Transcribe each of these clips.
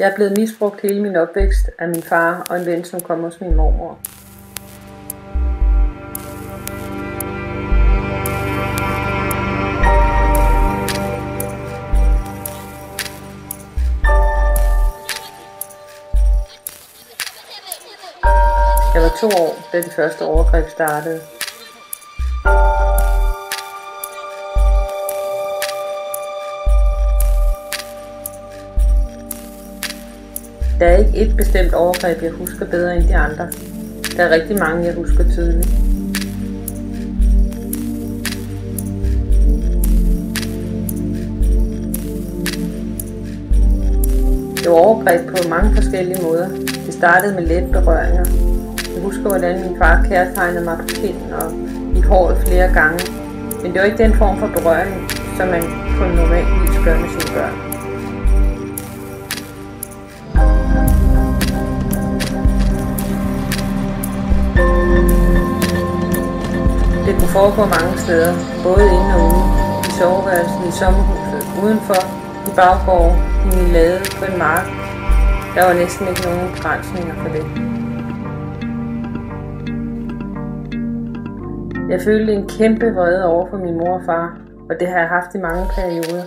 Jeg er blevet misbrugt hele min opvækst af min far og en ven, som kom hos min mormor. Jeg var 2 år, da de første overgreb startede. Der er ikke et bestemt overgreb, jeg husker bedre end de andre. Der er rigtig mange, jeg husker tydeligt. Det var overgreb på mange forskellige måder. Det startede med lette berøringer. Jeg husker, hvordan min far kærtegnede mig på kinden og i håret flere gange. Men det var ikke den form for berøring, som man på normal vis gør med sine børn. Det kunne foregå mange steder, både inde og ude, i soveværelset, i sommerhuset, udenfor, i baggården, i min lade, på en mark. Der var næsten ikke nogen begrænsninger for det. Jeg følte en kæmpe vrede over for min mor og far, og det har jeg haft i mange perioder.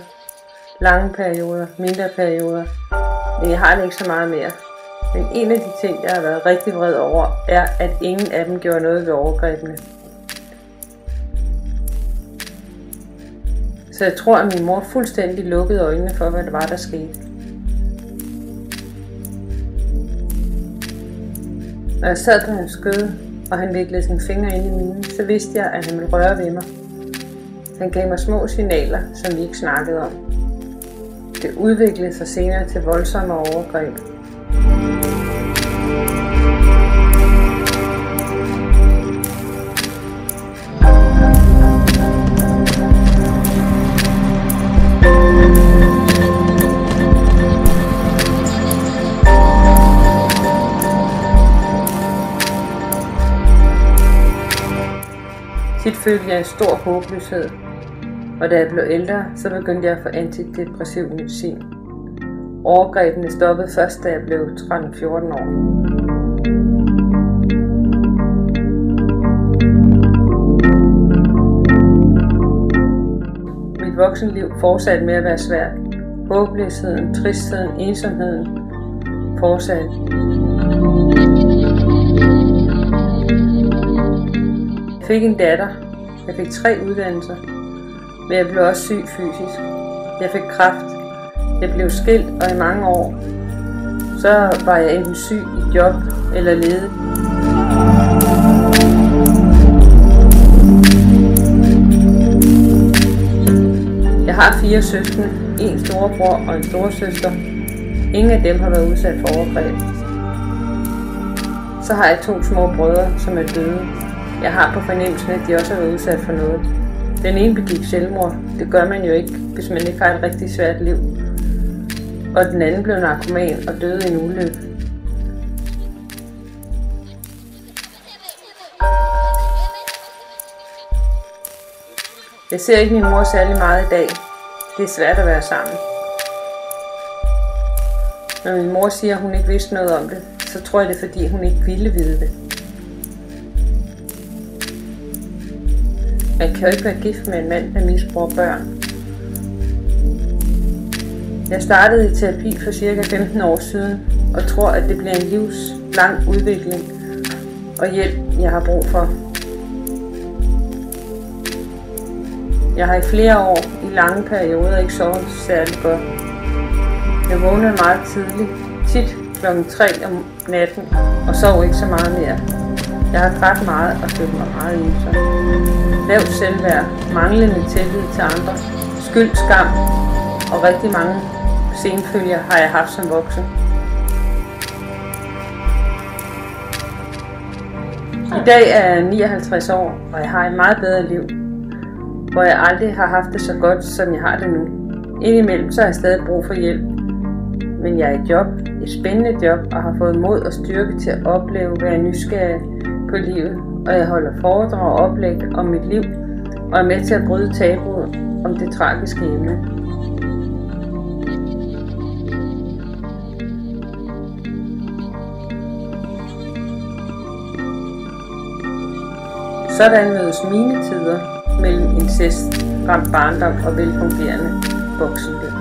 Lange perioder, mindre perioder, men jeg har det ikke så meget mere. Men en af de ting, jeg har været rigtig vred over, er, at ingen af dem gjorde noget ved overgrebene. Så jeg tror, at min mor fuldstændig lukkede øjnene for, hvad det var, der skete. Når jeg sad på hans skød, og han viklede sine fingre ind i mine, så vidste jeg, at han ville røre ved mig. Han gav mig små signaler, som vi ikke snakkede om. Det udviklede sig senere til voldsomme overgreb. Tit følte jeg en stor håbløshed, og da jeg blev ældre, så begyndte jeg at få antidepressiv medicin. Overgrebene stoppede først, da jeg blev 13-14 år. Mit voksenliv fortsatte med at være svært. Håbløsheden, tristheden, ensomheden fortsatte. Jeg fik en datter. Jeg fik 3 uddannelser. Men jeg blev også syg fysisk. Jeg fik kræft. Jeg blev skilt, og i mange år, så var jeg enten syg i job eller ledig. Jeg har 4 søskende, en storebror og en storesøster. Ingen af dem har været udsat for overgreb. Så har jeg 2 små brødre, som er døde. Jeg har på fornemmelsen, at de også har været udsat for noget. Den ene begik selvmord. Det gør man jo ikke, hvis man ikke har et rigtig svært liv. Og den anden blev narkoman og døde i en ulykke. Jeg ser ikke min mor særlig meget i dag. Det er svært at være sammen. Når min mor siger, at hun ikke vidste noget om det, så tror jeg det er, fordi hun ikke ville vide det. Man kan jo ikke være gift med en mand, der misbruger børn. Jeg startede i terapi for cirka 15 år siden, og tror, at det bliver en livslang udvikling og hjælp, jeg har brug for. Jeg har i flere år, i lange perioder, ikke sovet særlig godt. Jeg vågnede meget tidligt, tit kl. 3 om natten, og sov ikke så meget mere. Jeg har grædt meget og følt mig meget ensom. Lavt selvværd, manglende tillid til andre, skyld, skam og rigtig mange senfølger har jeg haft som voksen. I dag er jeg 59 år, og jeg har et meget bedre liv, hvor jeg aldrig har haft det så godt, som jeg har det nu. Indimellem så har jeg stadig brug for hjælp, men jeg er i job, et spændende job, og har fået mod og styrke til at opleve, være nysgerrig på livet, og jeg holder foredrag og oplæg om mit liv, og er med til at bryde tabuet om det tragiske emne. Sådan mødes mine tider mellem incest, ramt barndom og velfungerende voksenliv.